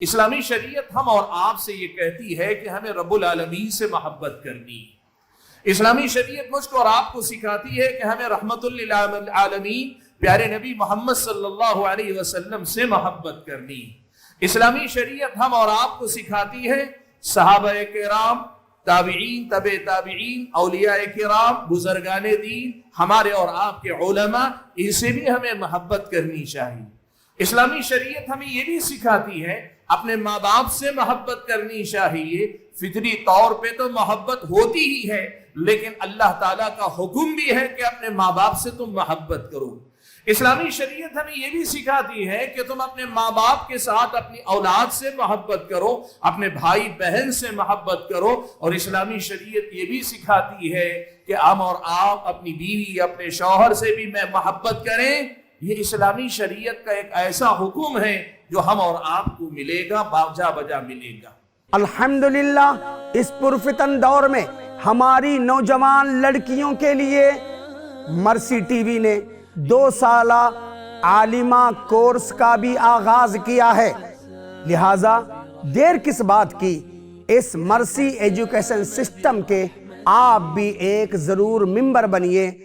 اسلامی شریعت ہم اور آپ سے یہ کہتی ہے کہ ہمیں رب العالمین سے محبت کرنی ہے۔ اسلامی شریعت مجھ کو اور آپ کو سکھاتی ہے کہ ہمیں رحمت للعالمین پیارے نبی محمد صلی اللہ علیہ وسلم سے محبت کرنی ہے۔ اسلامی شریعت ہم اور آپ کو سکھاتی ہے صحابہ کرام، تابعین، تبع تابعین، اولیاء کرام، بزرگان دین، ہمارے اور آپ کے علماء، ان سے بھی ہمیں محبت کرنی چاہیے۔ اسلامی شریعت ہمیں یہ بھی سکھاتی ہے اپنے ماں باپ سے محبت کرنی چاہیے۔ فطری طور پہ تو محبت ہوتی ہی ہے، لیکن اللہ تعالیٰ کا حکم بھی ہے کہ اپنے ماں باپ سے تم محبت کرو۔ اسلامی شریعت ہمیں یہ بھی سکھاتی ہے کہ تم اپنے ماں باپ کے ساتھ اپنی اولاد سے محبت کرو، اپنے بھائی بہن سے محبت کرو، اور اسلامی شریعت یہ بھی سکھاتی ہے کہ ہم اور آپ اپنی بیوی، اپنے شوہر سے بھی محبت کریں۔ یہ اسلامی شریعت کا ایک ایسا حکم ہے جو ہم اور آپ کو ملے گا، باجا بجا ملے گا۔ الحمدللہ اس پرفتن دور میں ہماری نوجوان لڑکیوں کے لیے مرسی ٹی وی نے 2 سالہ عالمہ کورس کا بھی آغاز کیا ہے، لہٰذا دیر کس بات کی، اس مرسی ایجوکیشن سسٹم کے آپ بھی ایک ضرور ممبر بنیے۔